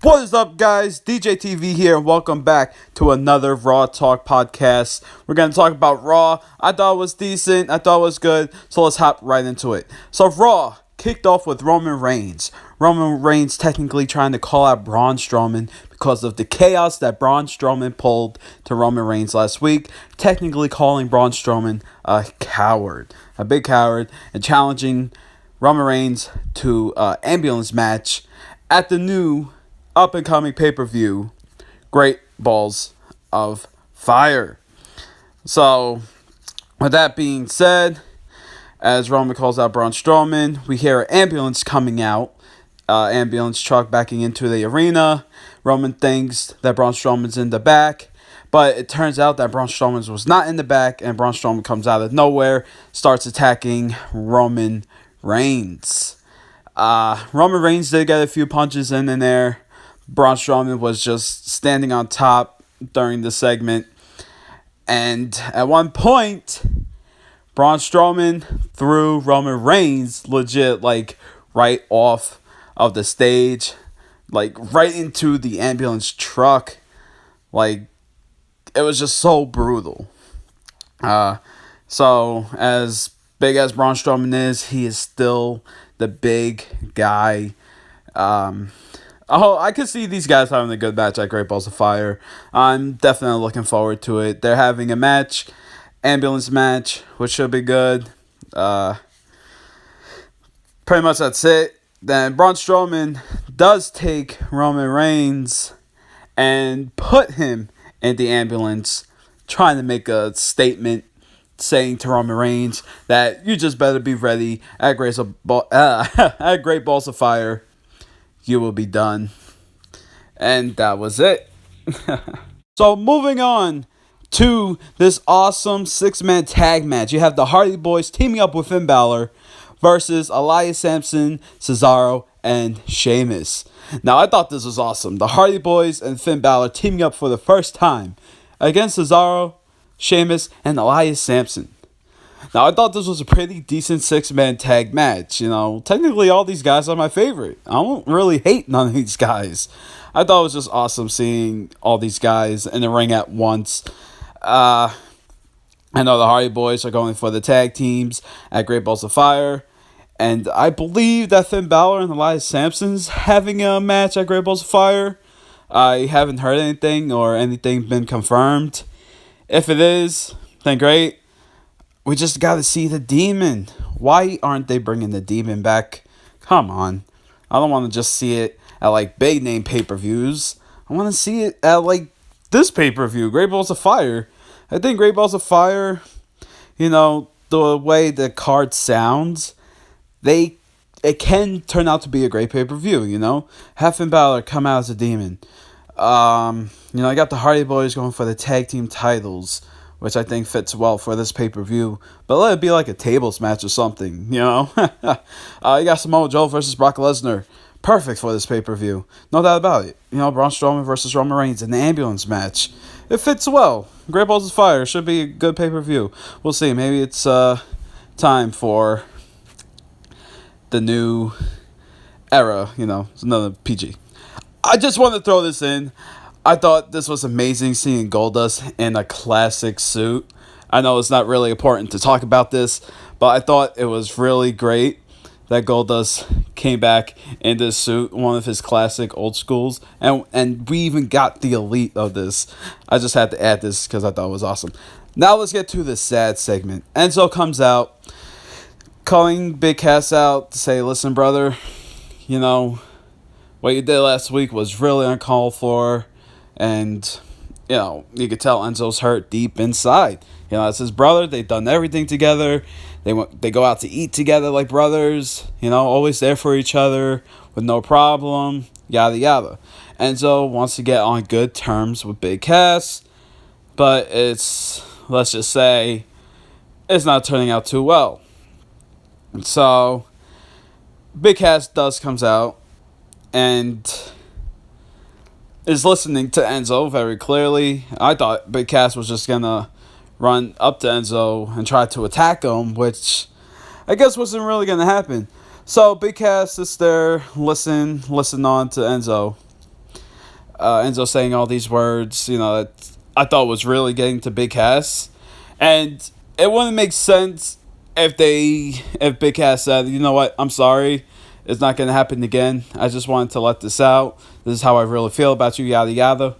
What is up, guys? DJ TV here, and welcome back to another Raw Talk podcast. We're going to talk about Raw. I thought it was decent. I thought it was good. So let's hop right into it. So Raw kicked off with Roman Reigns. Roman Reigns technically trying to call out Braun Strowman because of the chaos that Braun Strowman pulled to Roman Reigns last week. Technically calling Braun Strowman a coward. A big coward. And challenging Roman Reigns to an ambulance match at the new up-and-coming pay-per-view, Great Balls of Fire. So, with that being said, as Roman calls out Braun Strowman, we hear an ambulance coming out, ambulance truck backing into the arena. Roman thinks that Braun Strowman's in the back, but it turns out that Braun Strowman was not in the back, and Braun Strowman comes out of nowhere, starts attacking Roman Reigns. Roman Reigns did get a few punches in there. Braun Strowman was just standing on top during the segment. And at one point, Braun Strowman threw Roman Reigns legit, right off of the stage. Right into the ambulance truck. It was just so brutal. So, as big as Braun Strowman is, he is still the big guy. I could see these guys having a good match at Great Balls of Fire. I'm definitely looking forward to it. They're having a match, ambulance match, which should be good. Pretty much that's it. Then Braun Strowman does take Roman Reigns and put him in the ambulance, trying to make a statement, saying to Roman Reigns that you just better be ready at Great Balls of Fire. You will be done. And that was it. So moving on to this awesome 6-man tag match. You have the Hardy Boys teaming up with Finn Balor versus Elias Samson, Cesaro, and Sheamus. Now I thought this was awesome. The Hardy Boys and Finn Balor teaming up for the first time against Cesaro, Sheamus, and Elias Samson. Now, I thought this was a pretty decent 6-man tag match. Technically all these guys are my favorite. I don't really hate none of these guys. I thought it was just awesome seeing all these guys in the ring at once. I know the Hardy Boys are going for the tag teams at Great Balls of Fire. And I believe that Finn Balor and Elias Samson's having a match at Great Balls of Fire. I haven't heard anything or anything been confirmed. If it is, then great. We just got to see the Demon. Why aren't they bringing the Demon back? Come on. I don't want to just see it at big name pay-per-views. I want to see it at this pay-per-view, Great Balls of Fire. I think Great Balls of Fire, the way the card sounds, it can turn out to be a great pay-per-view, Have Finn Balor come out as a Demon. I got the Hardy Boys going for the tag team titles, which I think fits well for this pay-per-view. But let it be like a tables match or something, You got SamoaJoe versus Brock Lesnar. Perfect for this pay-per-view. No doubt about it. Braun Strowman versus Roman Reigns in the ambulance match. It fits well. Great Balls of Fire should be a good pay-per-view. We'll see. Maybe it's time for the new era, It's another PG. I just want to throw this in. I thought this was amazing seeing Goldust in a classic suit. I know it's not really important to talk about this, but I thought it was really great that Goldust came back in this suit, one of his classic old schools, and we even got the elite of this. I just had to add this because I thought it was awesome. Now let's get to the sad segment. Enzo comes out, calling Big Cass out to say, listen, brother, what you did last week was really uncalled for. And, you could tell Enzo's hurt deep inside. It's his brother. They've done everything together. They go out to eat together like brothers. Always there for each other with no problem. Yada, yada. Enzo wants to get on good terms with Big Cass. But let's just say, it's not turning out too well. So, Big Cass comes out and is listening to Enzo very clearly. I thought Big Cass was just going to run up to Enzo and try to attack him, which I guess wasn't really going to happen. So Big Cass is there, listen on to Enzo. Enzo saying all these words, that I thought was really getting to Big Cass. And it wouldn't make sense if Big Cass said, you know what, I'm sorry, it's not going to happen again. I just wanted to let this out. This is how I really feel about you, yada yada.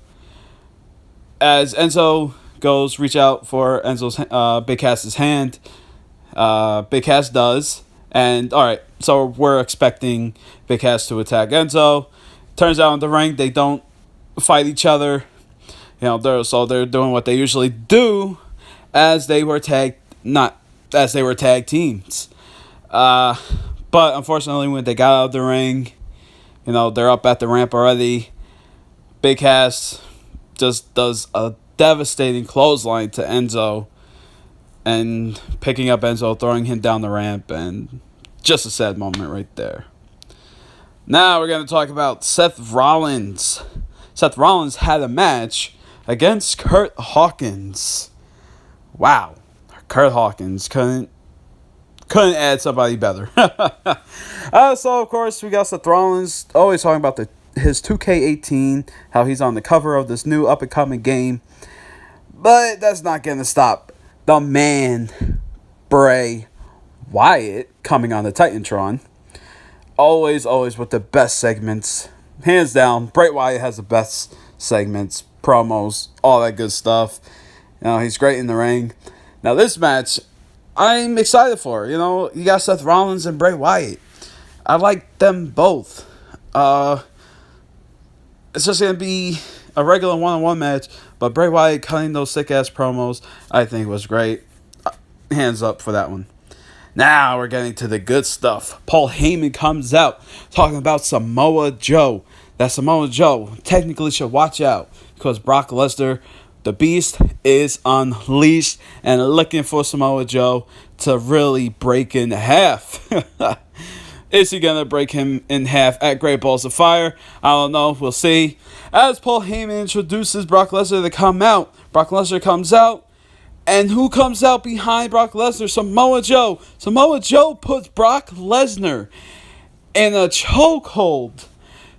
As Enzo goes reach out for Big Cass's hand, Big Cass does. And alright, so we're expecting Big Cass to attack Enzo. Turns out in the ring they don't fight each other. They're doing what they usually do as they were tag teams. But unfortunately, when they got out of the ring, they're up at the ramp already. Big Cass just does a devastating clothesline to Enzo, and picking up Enzo, throwing him down the ramp, and just a sad moment right there. Now we're going to talk about Seth Rollins. Seth Rollins had a match against Kurt Hawkins. Wow. Kurt Hawkins couldn't add somebody better. So, of course, we got Seth Rollins always talking about his 2K18, how he's on the cover of this new up-and-coming game. But that's not going to stop the man, Bray Wyatt, coming on the Titantron. Always with the best segments. Hands down, Bray Wyatt has the best segments, promos, all that good stuff. He's great in the ring. Now, this match, I'm excited for. You got Seth Rollins and Bray Wyatt. I like them both. It's just going to be a regular one-on-one match, but Bray Wyatt cutting those sick-ass promos, I think was great. Hands up for that one. Now we're getting to the good stuff. Paul Heyman comes out talking about Samoa Joe. That Samoa Joe technically should watch out because Brock Lesnar, the Beast, is unleashed and looking for Samoa Joe to really break in half. Is he going to break him in half at Great Balls of Fire? I don't know. We'll see. As Paul Heyman introduces Brock Lesnar to come out, Brock Lesnar comes out. And who comes out behind Brock Lesnar? Samoa Joe. Samoa Joe puts Brock Lesnar in a chokehold,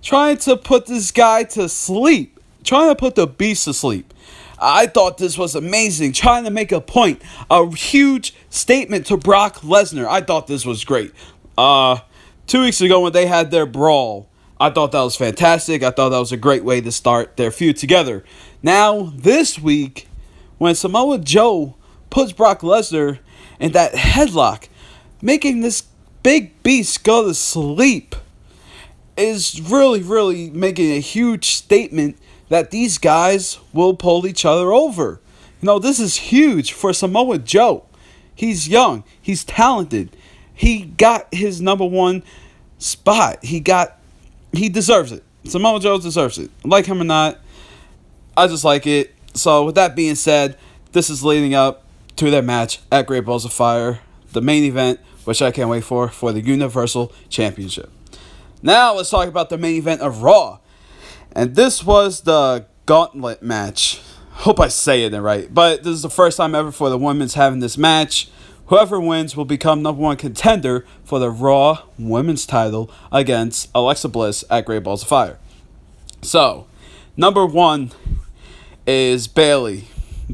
trying to put this guy to sleep, trying to put the Beast to sleep. I thought this was amazing, trying to make a point, a huge statement to Brock Lesnar. I thought this was great. 2 weeks ago when they had their brawl, I thought that was fantastic. I thought that was a great way to start their feud together. Now, this week, when Samoa Joe puts Brock Lesnar in that headlock, making this big beast go to sleep, is really making a huge statement that these guys will pull each other over. This is huge for Samoa Joe. He's young. He's talented. He got his number one spot. He deserves it. Samoa Joe deserves it. Like him or not, I just like it. So, with that being said, this is leading up to their match at Great Balls of Fire, the main event, which I can't wait for the Universal Championship. Now, let's talk about the main event of Raw. And this was the Gauntlet match. Hope I say it right. But this is the first time ever for the women's having this match. Whoever wins will become number one contender for the Raw Women's title against Alexa Bliss at Great Balls of Fire. So, number one is Bayley.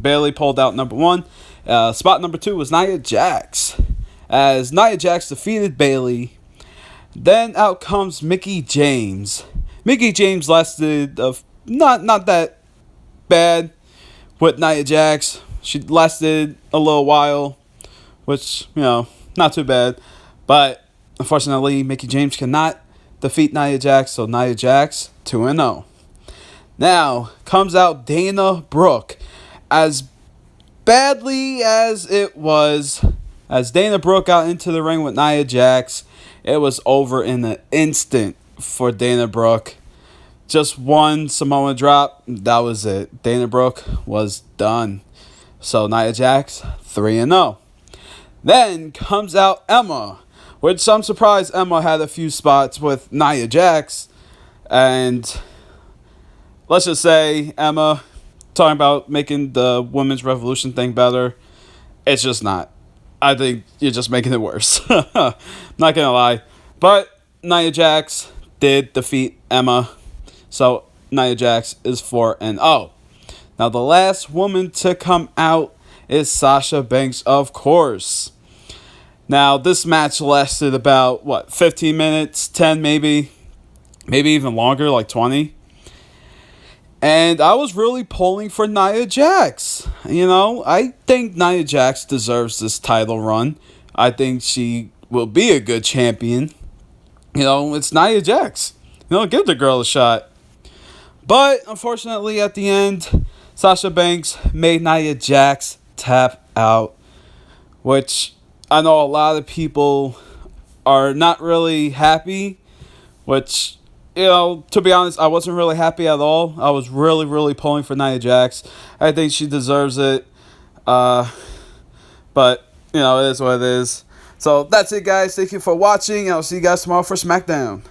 Bayley pulled out number one. Spot number two was Nia Jax. As Nia Jax defeated Bayley, then out comes Mickie James. Mickie James lasted not that bad with Nia Jax. She lasted a little while, which, not too bad. But unfortunately, Mickie James cannot defeat Nia Jax, so Nia Jax 2-0. Now, comes out Dana Brooke. As badly as it was, as Dana Brooke got into the ring with Nia Jax, it was over in an instant for Dana Brooke. Just one Samoan drop, that was it. Dana Brooke was done. So, Nia Jax, 3-0. Then comes out Emma, which I'm surprised Emma had a few spots with Nia Jax. And let's just say, Emma, talking about making the women's revolution thing better, it's just not. I think you're just making it worse. Not gonna lie. But Nia Jax did defeat Emma. So Nia Jax is 4-0. Now, the last woman to come out is Sasha Banks, of course. Now, this match lasted about, 15 minutes, 10 maybe even longer, like 20. And I was really pulling for Nia Jax. I think Nia Jax deserves this title run. I think she will be a good champion. It's Nia Jax. Give the girl a shot. But, unfortunately, at the end, Sasha Banks made Nia Jax tap out, which I know a lot of people are not really happy, which, to be honest, I wasn't really happy at all. I was really, really pulling for Nia Jax. I think she deserves it. But, it is what it is. So, that's it, guys. Thank you for watching. I'll see you guys tomorrow for SmackDown.